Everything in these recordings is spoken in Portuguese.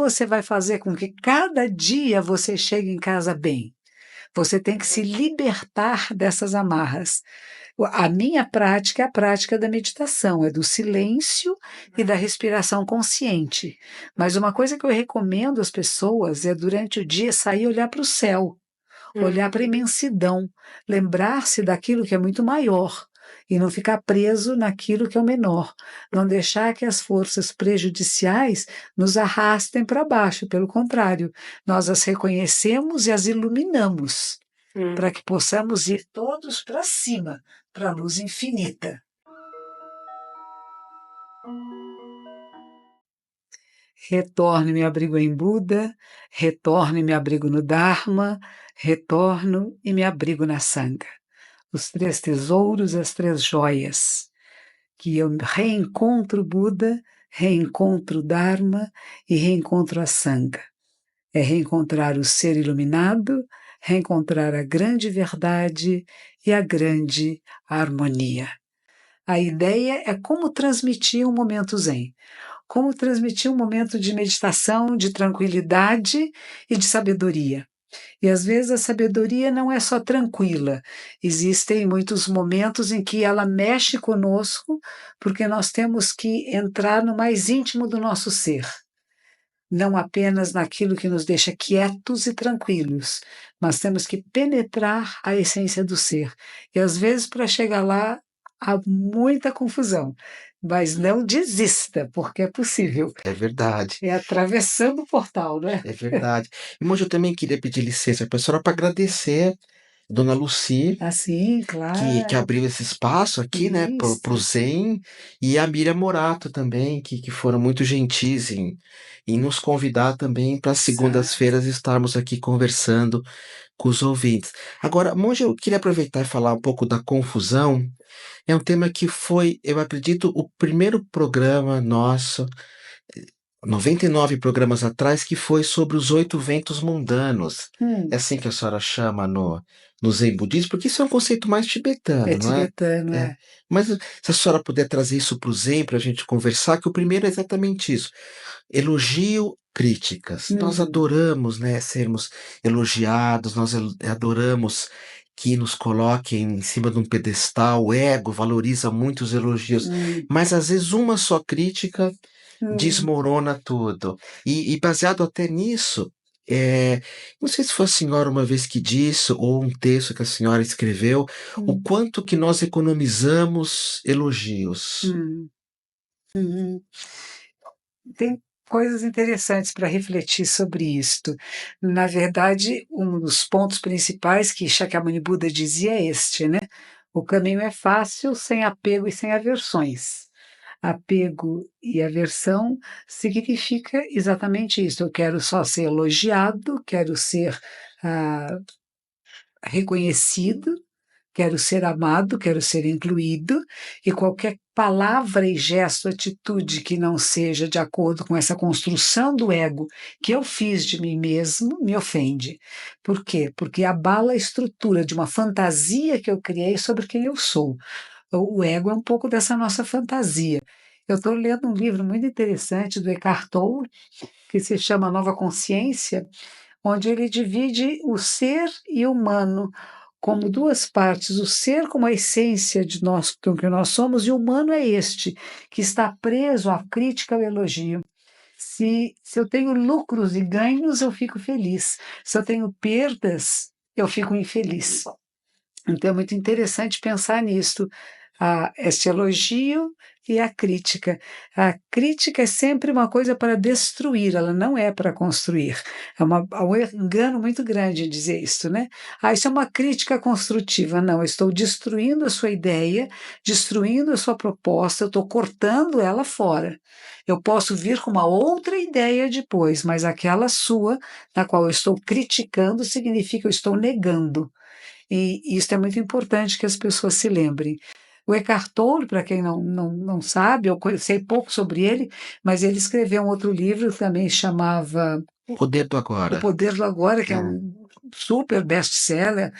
você vai fazer com que cada dia você chegue em casa bem? Você tem que se libertar dessas amarras. A minha prática é a prática da meditação, é do silêncio e da respiração consciente. Mas uma coisa que eu recomendo às pessoas é, durante o dia, sair e olhar para o céu, olhar para a imensidão, lembrar-se daquilo que é muito maior e não ficar preso naquilo que é o menor, não deixar que as forças prejudiciais nos arrastem para baixo, pelo contrário, nós as reconhecemos e as iluminamos, para que possamos ir todos para cima, para a luz infinita. Retorno e me abrigo em Buda, retorno e me abrigo no Dharma, retorno e me abrigo na Sangha. Os 3 tesouros, as 3 joias, que eu reencontro Buda, reencontro Dharma e reencontro a Sangha. É reencontrar o ser iluminado, reencontrar a grande verdade e a grande harmonia. A ideia é como transmitir um momento zen, como transmitir um momento de meditação, de tranquilidade e de sabedoria. E às vezes a sabedoria não é só tranquila, existem muitos momentos em que ela mexe conosco, porque nós temos que entrar no mais íntimo do nosso ser, não apenas naquilo que nos deixa quietos e tranquilos, mas temos que penetrar a essência do ser. E às vezes, para chegar lá, há muita confusão, mas não desista, porque é possível. É verdade, É atravessando o portal, não é? é verdade. E, Monja, eu também queria pedir licença para a senhora para agradecer Dona Lucy, Assim, que claro. abriu esse espaço aqui, né, pro Isso. Zen, e a Miriam Morato também, que foram muito gentis em nos convidar também para as segundas-feiras estarmos aqui conversando com os ouvintes. Agora, Monja, eu queria aproveitar e falar um pouco da confusão. É um tema que foi, eu acredito, o primeiro programa nosso, 99 programas atrás, que foi sobre os 8 ventos mundanos. É assim que a senhora chama no Zen budismo, porque isso é um conceito mais tibetano, É não é? tibetano, É. é. Mas se a senhora puder trazer isso para o Zen, para a gente conversar, que o primeiro é exatamente isso. Elogio, críticas. Nós adoramos, né, sermos elogiados, nós adoramos que nos coloquem em cima de um pedestal. O ego valoriza muito os elogios, mas às vezes uma só crítica desmorona tudo. E baseado até nisso, não sei se foi a senhora uma vez que disse, ou um texto que a senhora escreveu, o quanto que nós economizamos elogios. Tem coisas interessantes para refletir sobre isto. Na verdade, um dos pontos principais que Shakyamuni Buda dizia é este, né? O caminho é fácil, sem apego e sem aversões. Apego e aversão significa exatamente isso. Eu quero só ser elogiado, quero ser ah, reconhecido, quero ser amado, quero ser incluído, e qualquer palavra e gesto, atitude que não seja de acordo com essa construção do ego que eu fiz de mim mesmo, me ofende. Por quê? Porque abala a estrutura de uma fantasia que eu criei sobre quem eu sou. O ego é um pouco dessa nossa fantasia. Eu estou lendo um livro muito interessante do Eckhart Tolle, que se chama Nova Consciência, onde ele divide o ser e o humano como 2 partes, o ser como a essência de nós, do que nós somos, e o humano é este, que está preso à crítica ao elogio. Se eu tenho lucros e ganhos, eu fico feliz. Se eu tenho perdas, eu fico infeliz. Então é muito interessante pensar nisto, este elogio e a crítica. A crítica é sempre uma coisa para destruir, ela não é para construir. É um engano muito grande dizer isso, né? Isso é uma crítica construtiva. Não, eu estou destruindo a sua ideia, destruindo a sua proposta, eu estou cortando ela fora. Eu posso vir com uma outra ideia depois, mas aquela sua, na qual eu estou criticando, significa que eu estou negando. E isso é muito importante que as pessoas se lembrem. O Eckhart Tolle, para quem não sabe, eu sei pouco sobre ele, mas ele escreveu um outro livro que também chamava O poder do O agora. Poder do Agora, que é É. um super best-seller.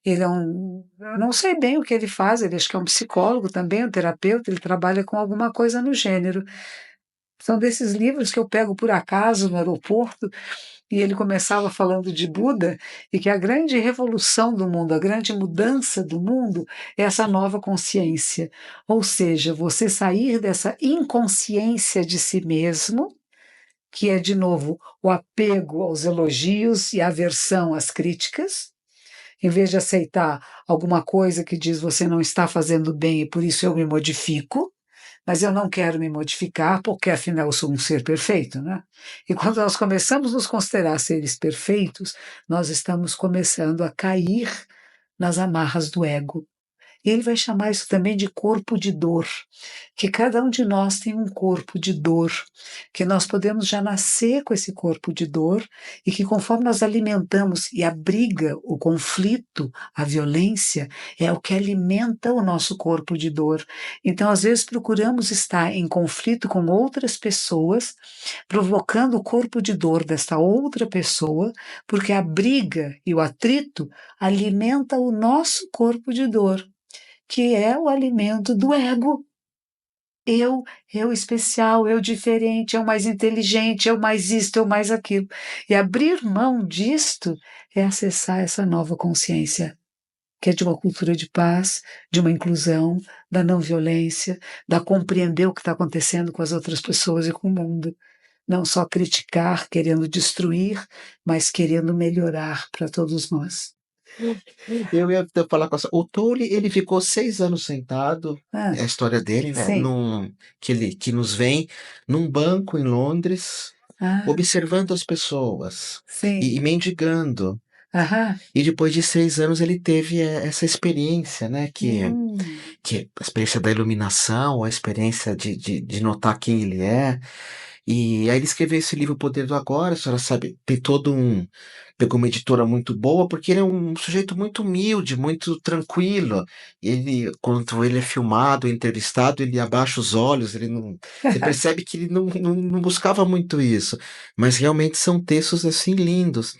Ele eu não sei bem o que ele faz, ele acho que é um psicólogo também, um terapeuta, ele trabalha com alguma coisa no gênero. São desses livros que eu pego por acaso no aeroporto, e ele começava falando de Buda, e que a grande revolução do mundo, a grande mudança do mundo é essa nova consciência. Ou seja, você sair dessa inconsciência de si mesmo, que é, de novo, o apego aos elogios e a aversão às críticas, em vez de aceitar alguma coisa que diz você não está fazendo bem e por isso eu me modifico, mas eu não quero me modificar porque afinal eu sou um ser perfeito, né? E quando nós começamos a nos considerar seres perfeitos, nós estamos começando a cair nas amarras do ego. E ele vai chamar isso também de corpo de dor, que cada um de nós tem um corpo de dor, que nós podemos já nascer com esse corpo de dor e que conforme nós alimentamos, e a briga, o conflito, a violência é o que alimenta o nosso corpo de dor. Então, às vezes, procuramos estar em conflito com outras pessoas, provocando o corpo de dor desta outra pessoa, porque a briga e o atrito alimenta o nosso corpo de dor, que é o alimento do ego. Eu especial, eu diferente, eu mais inteligente, eu mais isto, eu mais aquilo. E abrir mão disto é acessar essa nova consciência, que é de uma cultura de paz, de uma inclusão, da não violência, da compreender o que está acontecendo com as outras pessoas e com o mundo. Não só criticar, querendo destruir, mas querendo melhorar para todos nós. Eu ia até falar com essa. O Tolle, ele ficou 6 anos sentado, Ah, é a história dele, né? sim. Que nos vem num banco em Londres, Ah, observando as pessoas sim. e mendigando. Aham. E depois de 6 anos ele teve essa experiência, né? Hum. Que a experiência da iluminação, a experiência de notar quem ele é. E aí ele escreveu esse livro O Poder do Agora, a senhora sabe, tem todo um. Pegou uma editora muito boa, porque ele é um sujeito muito humilde, muito tranquilo. Ele, quando ele é filmado, entrevistado, ele abaixa os olhos, ele não. Você percebe que ele não buscava muito isso. Mas realmente são textos assim lindos.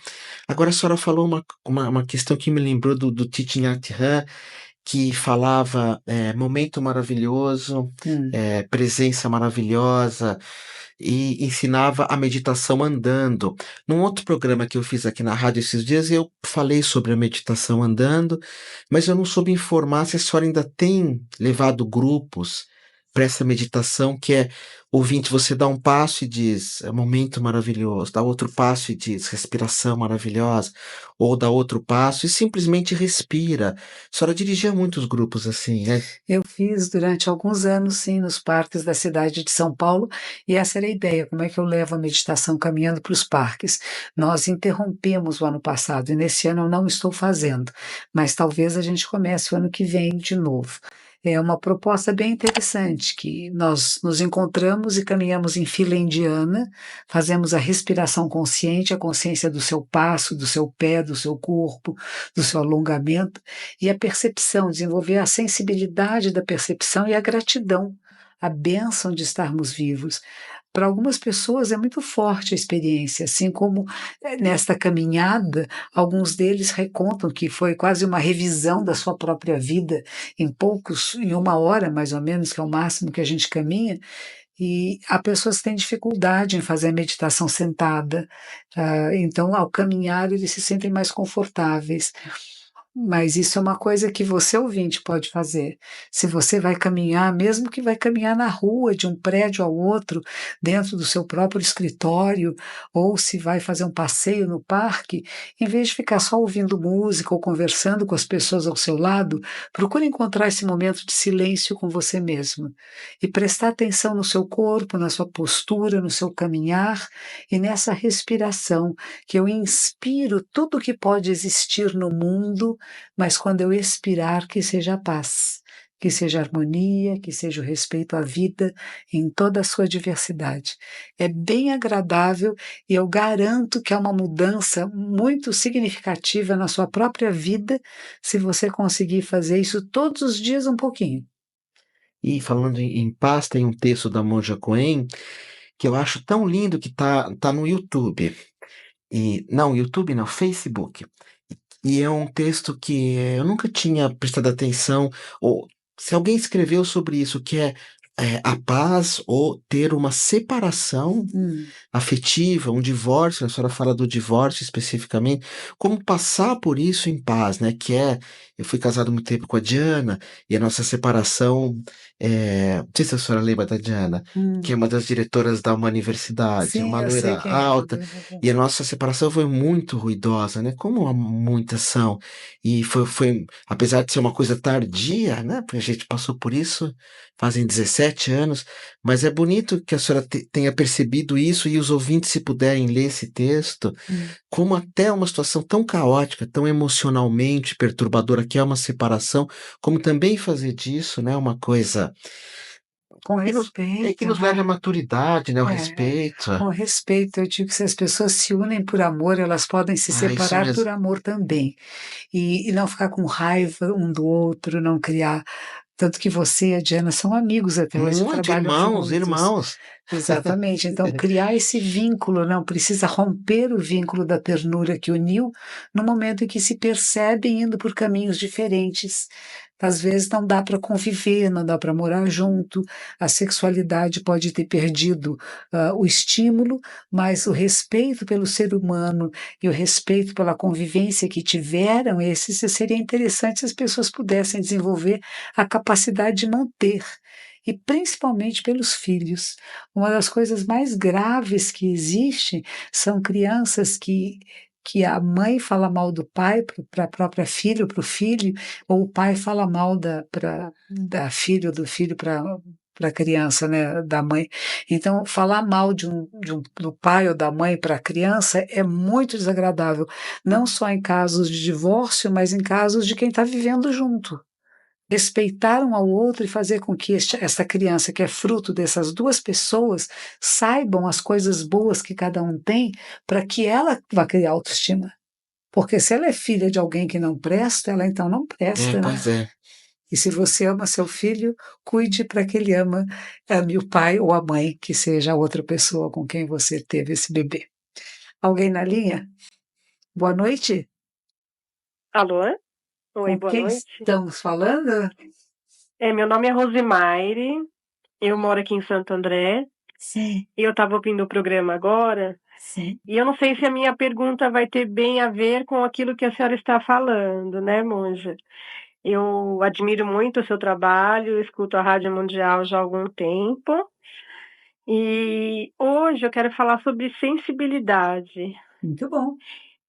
Agora a senhora falou uma questão que me lembrou do Thich Nhat Hanh, que falava momento maravilhoso, Hum. presença maravilhosa, e ensinava a meditação andando. Num outro programa que eu fiz aqui na rádio esses dias, eu falei sobre a meditação andando, mas eu não soube informar se a senhora ainda tem levado grupos para essa meditação, que é, ouvinte, você dá um passo e diz, é um momento maravilhoso, dá outro passo e diz, respiração maravilhosa, ou dá outro passo e simplesmente respira. A senhora dirigia muitos grupos assim, né? Eu fiz durante alguns anos, sim, nos parques da cidade de São Paulo, e essa era a ideia: como é que eu levo a meditação caminhando para os parques? Nós interrompemos o ano passado, e nesse ano eu não estou fazendo, mas talvez a gente comece o ano que vem de novo. É uma proposta bem interessante, que nós nos encontramos e caminhamos em fila indiana, fazemos a respiração consciente, a consciência do seu passo, do seu pé, do seu corpo, do seu alongamento, e a percepção, desenvolver a sensibilidade da percepção e a gratidão, a bênção de estarmos vivos. Para algumas pessoas é muito forte a experiência, assim como nesta caminhada, alguns deles recontam que foi quase uma revisão da sua própria vida em 1 hora mais ou menos, que é o máximo que a gente caminha, e há pessoas que têm dificuldade em fazer a meditação sentada, então ao caminhar eles se sentem mais confortáveis. Mas isso é uma coisa que você, ouvinte, pode fazer. Se você vai caminhar, mesmo que vai caminhar na rua, de um prédio ao outro, dentro do seu próprio escritório, ou se vai fazer um passeio no parque, em vez de ficar só ouvindo música ou conversando com as pessoas ao seu lado, procure encontrar esse momento de silêncio com você mesmo e prestar atenção no seu corpo, na sua postura, no seu caminhar e nessa respiração, que eu inspiro tudo que pode existir no mundo, mas quando eu expirar, que seja a paz, que seja a harmonia, que seja o respeito à vida em toda a sua diversidade. É bem agradável e eu garanto que é uma mudança muito significativa na sua própria vida, se você conseguir fazer isso todos os dias um pouquinho. E falando em paz, tem um texto da Monja Coen que eu acho tão lindo que tá no YouTube. E não, YouTube não, Facebook. E é um texto que eu nunca tinha prestado atenção, ou se alguém escreveu sobre isso, que é a paz ou ter uma separação afetiva, um divórcio, a senhora fala do divórcio especificamente, como passar por isso em paz, né? Eu fui casado muito tempo com a Diana, e a nossa separação, não sei se a senhora lembra da Diana, que é Hum. uma das diretoras da uma universidade, Sim, uma eu sei loira quem é. alta, e a nossa separação foi muito ruidosa, né? Como muitas são. E apesar de ser uma coisa tardia, né? Porque a gente passou por isso fazem 17 anos, mas é bonito que a senhora tenha percebido isso e os ouvintes, se puderem ler esse texto, Hum. como até uma situação tão caótica, tão emocionalmente perturbadora, que é uma separação, como também fazer disso, né, uma coisa Com que respeito, nos né? leve à maturidade, né, o É, respeito. com respeito, eu digo que se as pessoas se unem por amor, elas podem se Ah, isso separar por mesmo. amor também. E não ficar com raiva um do outro, não criar. Tanto que você e a Diana são amigos até hoje, Muito, trabalham irmãos, juntos. irmãos. Exatamente. Então, criar esse vínculo, não precisa romper o vínculo da ternura que uniu no momento em que se percebem indo por caminhos diferentes. Às vezes não dá para conviver, não dá para morar junto, a sexualidade pode ter perdido o estímulo, mas o respeito pelo ser humano e o respeito pela convivência que tiveram, esses seria interessante se as pessoas pudessem desenvolver a capacidade de manter. E principalmente pelos filhos. Uma das coisas mais graves que existe são crianças que a mãe fala mal do pai para a própria filha, para o filho, ou o pai fala mal da filha ou do filho para a criança, né, da mãe. Então, falar mal do pai ou da mãe para a criança é muito desagradável, não só em casos de divórcio, mas em casos de quem está vivendo junto. Respeitar um ao outro e fazer com que essa criança, que é fruto dessas duas pessoas, saibam as coisas boas que cada um tem, para que ela vá criar autoestima. Porque se ela é filha de alguém que não presta, ela então não presta, né? Pois é. E se você ama seu filho, cuide para que ele ame o pai ou a mãe, que seja a outra pessoa com quem você teve esse bebê. Alguém na linha? Boa noite. Alô? Oi, Com boa quem noite. estamos falando? Meu nome é Rosimaire, eu moro aqui em Santo André, Sim, e eu estava ouvindo o programa agora, sim. e eu não sei se a minha pergunta vai ter bem a ver com aquilo que a senhora está falando, né, Monja? Eu admiro muito o seu trabalho, escuto a Rádio Mundial já há algum tempo, e hoje eu quero falar sobre sensibilidade. Muito bom.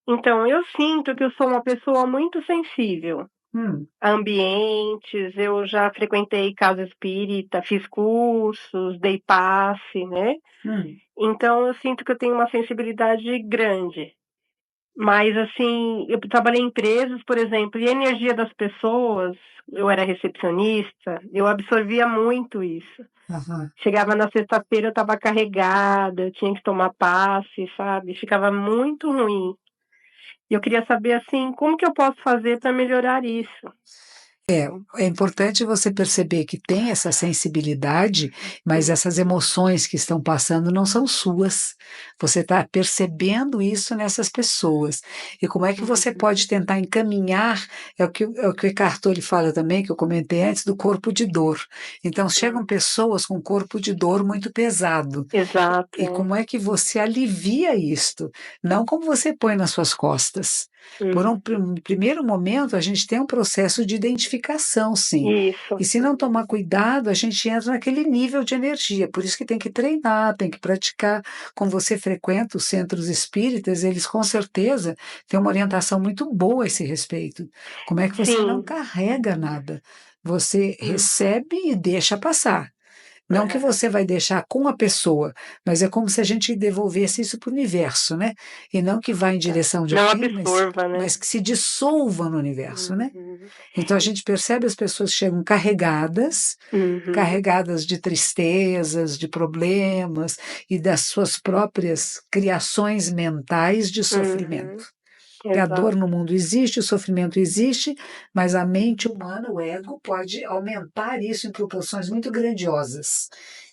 Então, eu sinto que eu sou uma pessoa muito sensível Hum. a ambientes, eu já frequentei casa espírita, fiz cursos, dei passe, né. Hum. Então eu sinto que eu tenho uma sensibilidade grande. Mas, assim, eu trabalhei em empresas, por exemplo, e a energia das pessoas, eu era recepcionista, eu absorvia muito isso. Aham. Chegava na sexta-feira, eu estava carregada, eu tinha que tomar passe, sabe, ficava muito ruim. E eu queria saber, assim, como que eu posso fazer para melhorar isso? É importante você perceber que tem essa sensibilidade, mas Hum, essas emoções que estão passando não são suas. Você está percebendo isso nessas pessoas. E como é que você uhum. pode tentar encaminhar, é o que o Eckhart Tolle fala também, que eu comentei antes, do corpo de dor. Então, chegam Hum, pessoas com corpo de dor muito pesado. exato, E é. como é que você alivia isto? Não como você põe nas suas costas. Por Uhum. um primeiro momento, a gente tem um processo de identificação, sim. Isso. E se não tomar cuidado, a gente entra naquele nível de energia. Por isso que tem que treinar, tem que praticar. Como você frequenta os centros espíritas, eles com certeza têm uma orientação muito boa a esse respeito. Como é que você não Sim. carrega nada? Você Hum. recebe e deixa passar. Não que É. você vai deixar com a pessoa, mas é como se a gente devolvesse isso para o universo, né? E não que vá em direção de Não alguém, mas, absorva, né. mas que se dissolva no universo, né? Uhum. Então a gente percebe as pessoas que chegam carregadas, Uhum. carregadas de tristezas, de problemas e das suas próprias criações mentais de Uhum. sofrimento. Que a dor Exato. no mundo existe, o sofrimento existe, mas a mente humana, o ego, pode aumentar isso em proporções muito grandiosas.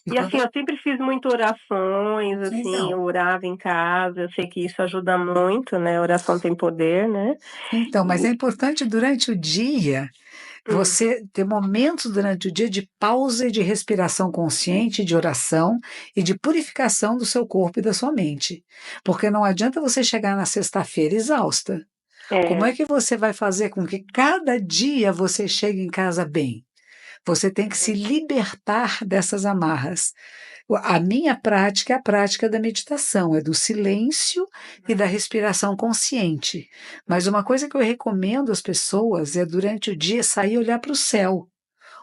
E E, assim, quando eu sempre fiz muito orações, assim, então, eu orava em casa, eu sei que isso ajuda muito, né, oração tem poder, né. então, mas é E importante durante o dia Você ter momentos durante o dia de pausa e de respiração consciente, de oração e de purificação do seu corpo e da sua mente. Porque não adianta você chegar na sexta-feira exausta. Como é que você vai fazer com que cada dia você chegue em casa bem? Você tem que se libertar dessas amarras. A minha prática é a prática da meditação, é do silêncio e da respiração consciente. Mas uma coisa que eu recomendo às pessoas é, durante o dia, sair e olhar para o céu,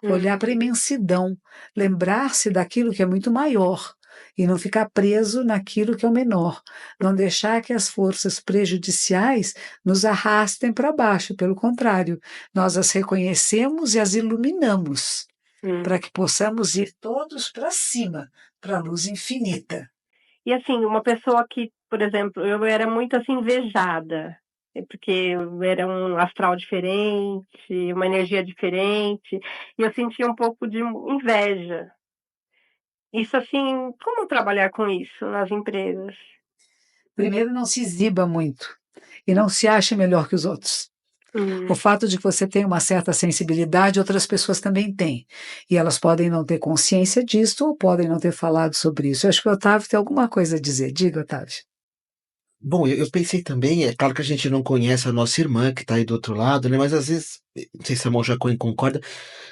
olhar para a imensidão, lembrar-se daquilo que é muito maior e não ficar preso naquilo que é o menor, não deixar que as forças prejudiciais nos arrastem para baixo, pelo contrário, nós as reconhecemos e as iluminamos, para que possamos ir todos para cima, para a luz infinita. E assim, uma pessoa que, por exemplo, eu era muito assim invejada, porque eu era um astral diferente, uma energia diferente, e eu sentia um pouco de inveja. Isso assim, como trabalhar com isso nas empresas? Primeiro, não se exiba muito e não se ache melhor que os outros. O fato de que você tem uma certa sensibilidade, outras pessoas também têm. E elas podem não ter consciência disso ou podem não ter falado sobre isso. Eu acho que o Otávio tem alguma coisa a dizer. Diga, Otávio. Bom, eu pensei também, é claro que a gente não conhece a nossa irmã que está aí do outro lado, né? Mas às vezes, não sei se a Monja Coen concorda,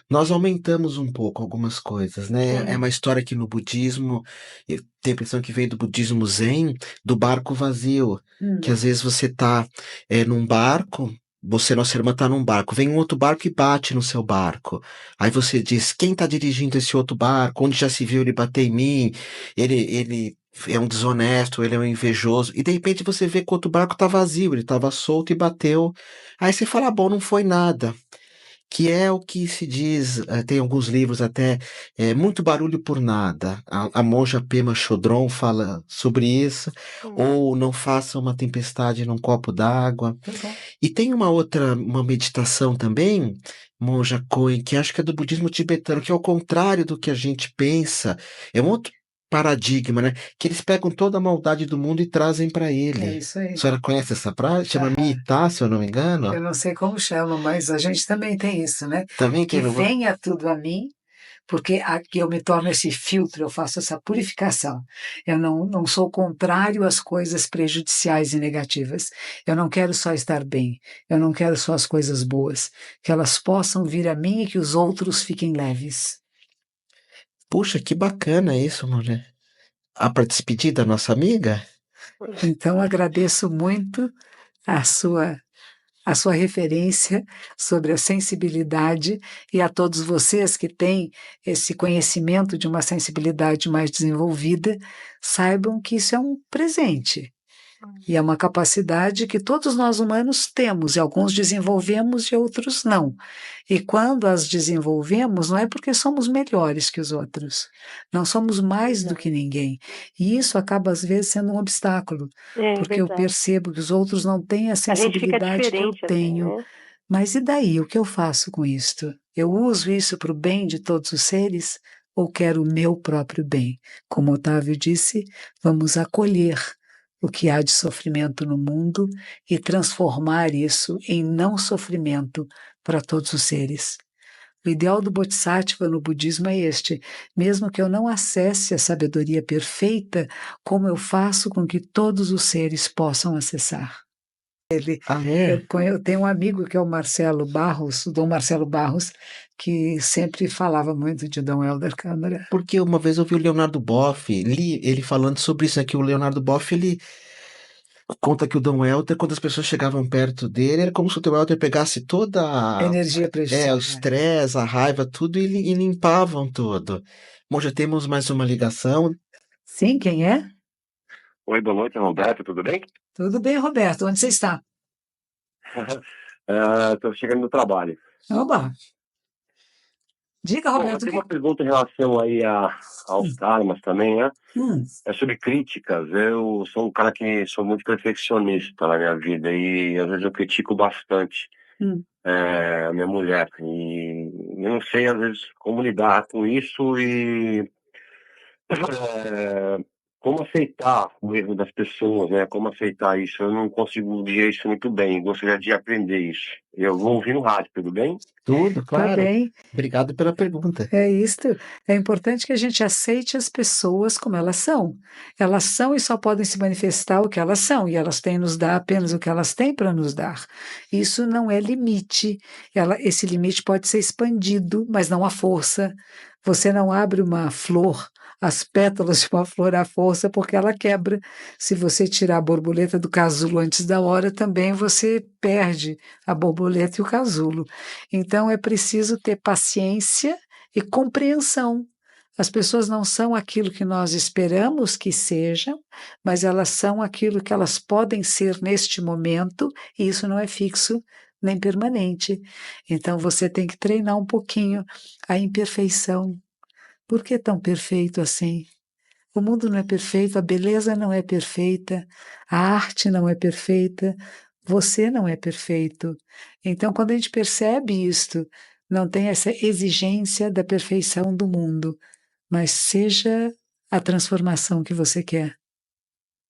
nós aumentamos um pouco algumas coisas, né? É uma história que no budismo, eu tenho a impressão que veio do budismo Zen, do barco vazio, que às vezes você tá num barco, você, nossa irmã, tá num barco, vem um outro barco e bate no seu barco. Aí você diz, quem tá dirigindo esse outro barco? Onde já se viu ele bater em mim? Ele é um desonesto, ele é um invejoso. E de repente você vê que o outro barco tá vazio, ele tava solto e bateu. Aí você fala, bom, não foi nada. Que é o que se diz, tem alguns livros até, muito barulho por nada. A monja Pema Chodron fala sobre isso, ou não faça uma tempestade num copo d'água. E tem uma outra, uma meditação também, monja Coen, que acho que é do budismo tibetano, que é ao contrário do que a gente pensa, é um outro paradigma, né? Que eles pegam toda a maldade do mundo e trazem para É ele. isso aí. A senhora conhece essa prática? Chama Aham. Mita, se eu não me engano. Eu não sei como chama, mas a gente também tem isso, né? Também Que quem não... venha tudo a mim, porque aqui eu me torno esse filtro, eu faço essa purificação. Eu não sou contrário às coisas prejudiciais e negativas. Eu não quero só estar bem, eu não quero só as coisas boas, que elas possam vir a mim e que os outros fiquem leves. Puxa, que bacana isso, mulher. Ah, para despedir da nossa amiga? Então, agradeço muito a sua referência sobre a sensibilidade e a todos vocês que têm esse conhecimento de uma sensibilidade mais desenvolvida, saibam que isso é um presente. E é uma capacidade que todos nós humanos temos, e alguns desenvolvemos e outros não. E quando as desenvolvemos, não é porque somos melhores que os outros, não somos mais do que ninguém. E isso acaba, às vezes, sendo um obstáculo, porque eu percebo que os outros não têm a A gente fica sensibilidade que eu diferente, assim, tenho. né? Mas e daí? O que eu faço com isto? Eu uso isso para o bem de todos os seres ou quero o meu próprio bem? Como Otávio disse, vamos acolher o que há de sofrimento no mundo e transformar isso em não sofrimento para todos os seres. O ideal do Bodhisattva no budismo é este: mesmo que eu não acesse a sabedoria perfeita, como eu faço com que todos os seres possam acessar? Ah, é? Eu tenho um amigo que é o Marcelo Barros, o Dom Marcelo Barros, que sempre falava muito de Dom Helder Câmara. Porque uma vez eu vi o Leonardo Boff, li ele falando sobre isso, né? Que o Leonardo Boff, ele conta que o Dom Helder, quando as pessoas chegavam perto dele, era como se o Dom Helder pegasse toda Energia o prejudicial. estresse, a raiva, tudo, e limpavam tudo. Bom, já temos mais uma ligação. Sim, quem é? Oi, boa noite, Roberto, tudo bem? Tudo bem, Roberto. Onde você está? Estou chegando no trabalho. Oba! Diga, Bom, eu Roberto. tenho uma pergunta em relação aí aos karmas também, né? Hum, É sobre críticas. Eu sou um cara que sou muito perfeccionista na minha vida e às vezes eu critico bastante hum. a minha mulher. E eu não sei, às vezes, como lidar com isso e como aceitar o erro das pessoas, né? Como aceitar isso? Eu não consigo dizer isso muito bem. Gostaria de aprender isso. Eu vou ouvir no rádio, tudo bem? Tudo, Tá claro. bem. Obrigado pela pergunta. É isto. É importante que a gente aceite as pessoas como elas são. Elas são e só podem se manifestar o que elas são, e elas têm nos dar apenas o que elas têm para nos dar. Isso não é limite. Esse limite pode ser expandido, mas não à força. Você não abre uma flor, as pétalas de uma flor à força, porque ela quebra. Se você tirar a borboleta do casulo antes da hora, também você perde a borboleta e o casulo. Então é preciso ter paciência e compreensão. As pessoas não são aquilo que nós esperamos que sejam, mas elas são aquilo que elas podem ser neste momento, e isso não é fixo nem permanente. Então você tem que treinar um pouquinho a imperfeição. Por que tão perfeito assim? O mundo não é perfeito, a beleza não é perfeita, a arte não é perfeita, você não é perfeito. Então, quando a gente percebe isto, não tem essa exigência da perfeição do mundo, mas seja a transformação que você quer.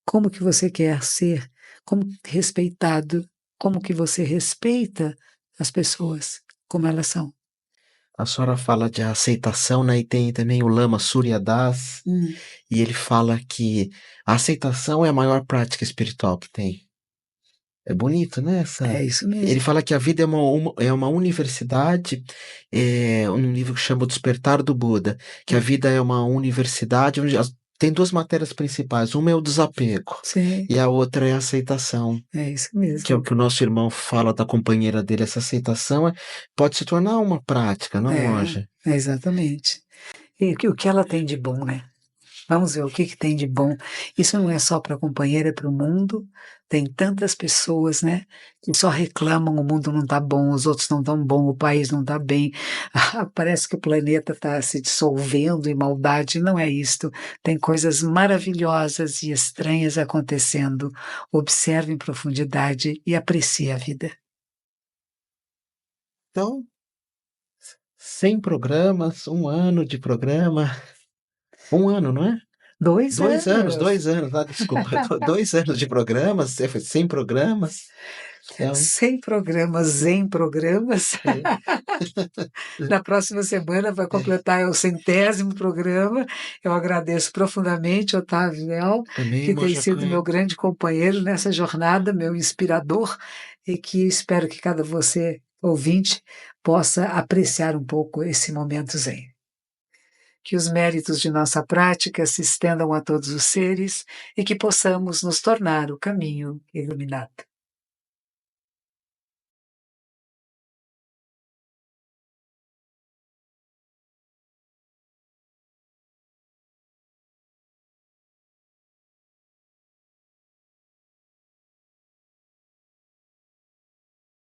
Como que você quer ser? Como respeitado? Como que você respeita as pessoas como elas são? A senhora fala de aceitação, né? E tem também o Lama Surya Das, e ele fala que a aceitação é a maior prática espiritual que tem. É bonito, né? É isso Ele mesmo. fala que a vida é uma universidade, um livro que chama O Despertar do Buda, que a vida é uma universidade onde tem duas matérias principais. Uma é o desapego Sim, e a outra é a aceitação. é isso Que é o mesmo. que o nosso irmão fala da companheira dele, essa aceitação pode se tornar uma prática, não, Monja? Exatamente. E o que ela tem de bom, né? Vamos ver o que tem de bom. Isso não é só para a companheira, é para o mundo. Tem tantas pessoas, né, que só reclamam, o mundo não está bom, os outros não estão bom, o país não está bem. Parece que o planeta está se dissolvendo em maldade. Não é isto. Tem coisas maravilhosas e estranhas acontecendo. Observe em profundidade e aprecie a vida. Então, 100 programas, 1 ano de programa. 1 ano, não é? 2 anos. 2 anos, desculpa. 2 anos de programas, 100 programas. Então, 100 programas em programas. é, Na próxima semana vai completar o 100º programa. Eu agradeço profundamente Otávio Leal, também, que tem Monja sido meu Coen. grande companheiro nessa jornada, meu inspirador, e que espero que cada você, ouvinte, possa apreciar um pouco esse momento zen. Que os méritos de nossa prática se estendam a todos os seres e que possamos nos tornar o caminho iluminado.